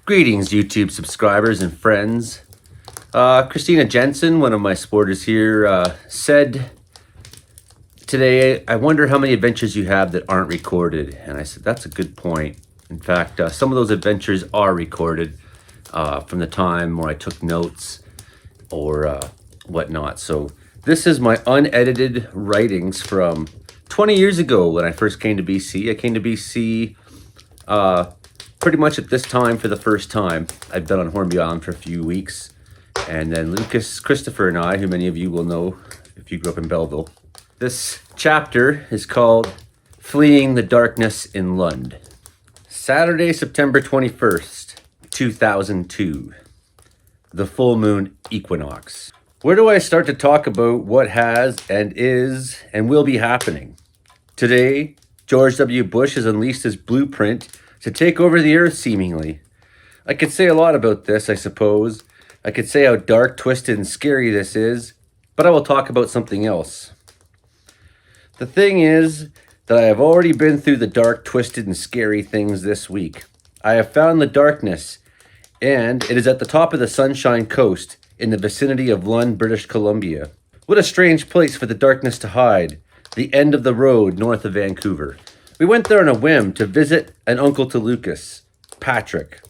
Greetings, YouTube subscribers and friends. Christina Jensen, one of my supporters here, said today, I wonder how many adventures you have that aren't recorded. And I said, that's a good point. In fact, some of those adventures are recorded from the time where I took notes or whatnot. So this is my unedited writings from 20 years ago when I first came to BC. I came to BC pretty much at this time for the first time. I've been on Hornby Island for a few weeks. And then Lucas, Christopher, and I, who many of you will know if you grew up in Belleville. This chapter is called Fleeing the Darkness in Lund. Saturday, September 21st, 2002. The full moon equinox. Where do I start to talk about what has and is and will be happening? Today, George W. Bush has unleashed his blueprint to take over the earth, seemingly. I could say a lot about this, I suppose. I could say how dark, twisted, and scary this is, but I will talk about something else. The thing is that I have already been through the dark, twisted, and scary things this week. I have found the darkness, and it is at the top of the Sunshine Coast in the vicinity of Lund, British Columbia. What a strange place for the darkness to hide, the end of the road north of Vancouver. We went there on a whim to visit an uncle to Lucas, Patrick.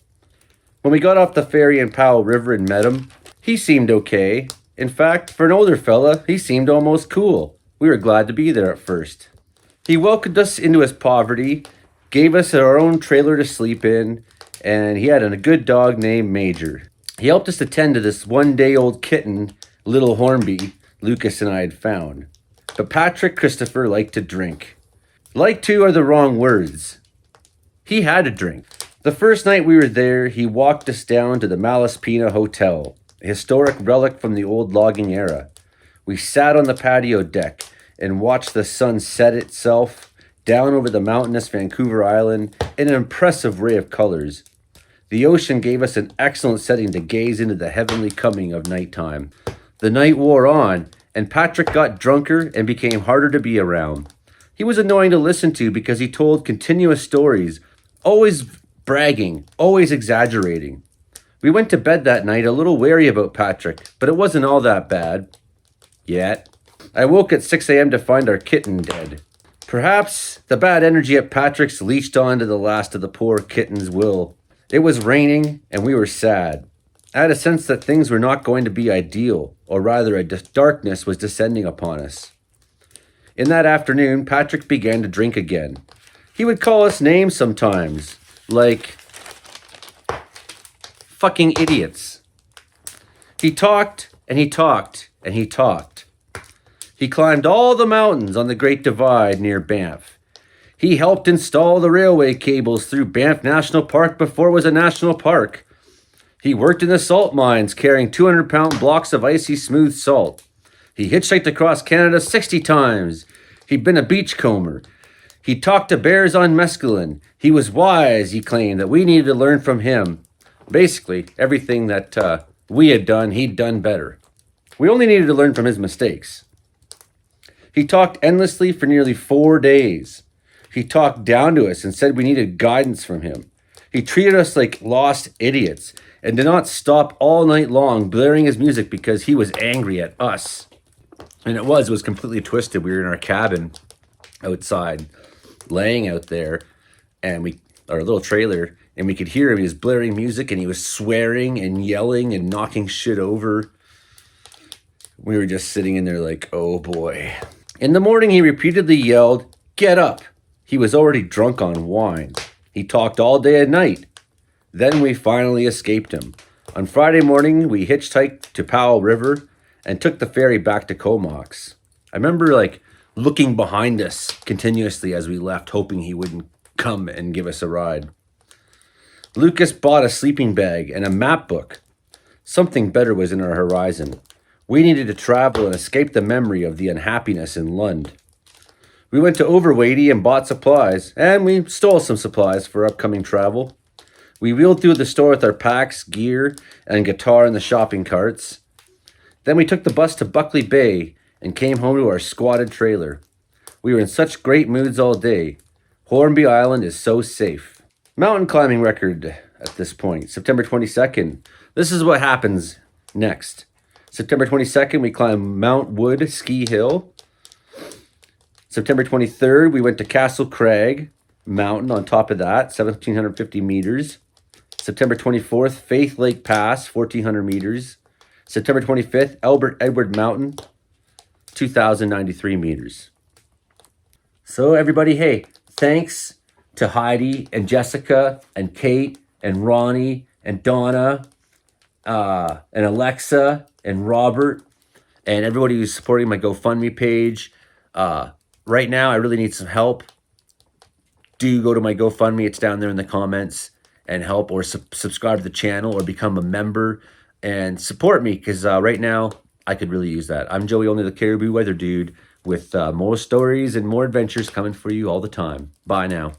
When we got off the ferry in Powell River and met him, he seemed okay. In fact, for an older fella, he seemed almost cool. We were glad to be there at first. He welcomed us into his poverty, gave us our own trailer to sleep in, and he had a good dog named Major. He helped us attend to this one-day-old kitten, Little Hornby, Lucas and I had found. But Patrick Christopher liked to drink. Like to are the wrong words. He had a drink. The first night we were there, he walked us down to the Malaspina Hotel, a historic relic from the old logging era. We sat on the patio deck and watched the sun set itself down over the mountainous Vancouver Island in an impressive ray of colors. The ocean gave us an excellent setting to gaze into the heavenly coming of nighttime. The night wore on, and Patrick got drunker and became harder to be around. He was annoying to listen to because he told continuous stories, always bragging, always exaggerating. We went to bed that night a little wary about Patrick, but it wasn't all that bad. Yet. I woke at 6 a.m. to find our kitten dead. Perhaps the bad energy at Patrick's leached onto the last of the poor kitten's will. It was raining, and we were sad. I had a sense that things were not going to be ideal, or rather darkness was descending upon us. In that afternoon, Patrick began to drink again. He would call us names sometimes, like fucking idiots. He talked, and he talked, and he talked. He climbed all the mountains on the Great Divide near Banff. He helped install the railway cables through Banff National Park before it was a national park. He worked in the salt mines carrying 200-pound blocks of icy smooth salt. He hitchhiked across Canada 60 times. He'd been a beachcomber. He talked to bears on mescaline. He was wise, he claimed, that we needed to learn from him. Basically, everything that we had done, he'd done better. We only needed to learn from his mistakes. He talked endlessly for nearly 4 days. He talked down to us and said we needed guidance from him. He treated us like lost idiots and did not stop all night long blaring his music because he was angry at us. And it was completely twisted. We were in our cabin outside, laying out there, and our little trailer, and we could hear him. He was blaring music, and he was swearing and yelling and knocking shit over. We were just sitting in there like, oh boy. In the morning, he repeatedly yelled, "Get up!" He was already drunk on wine. He talked all day and night. Then we finally escaped him. On Friday morning, we hitchhiked to Powell River and took the ferry back to Comox. I remember looking behind us continuously as we left, hoping he wouldn't come and give us a ride. Lucas bought a sleeping bag and a map book. Something better was in our horizon. We needed to travel and escape the memory of the unhappiness in Lund. We went to Overweighty and bought supplies, and we stole some supplies for upcoming travel. We wheeled through the store with our packs, gear, and guitar in the shopping carts. Then we took the bus to Buckley Bay and came home to our squatted trailer. We were in such great moods all day. Hornby Island is so safe. Mountain climbing record. at this point. September 22nd. This is what happens next. September 22nd, we climbed Mount Wood Ski Hill. September 23rd, we went to Castle Crag Mountain on top of that, 1,750 meters. September 24th, Faith Lake Pass, 1,400 meters. September 25th, Albert Edward Mountain, 2,093 meters. So everybody, hey, thanks to Heidi and Jessica and Kate and Ronnie and Donna and Alexa and Robert and everybody who's supporting my GoFundMe page. Right now, I really need some help. Do go to my GoFundMe. It's down there in the comments, and help, or subscribe to the channel, or become a member and support me, because right now I could really use that. I'm Joey, only the Cariboo Weather Dude, with more stories and more adventures coming for you all the time. Bye now.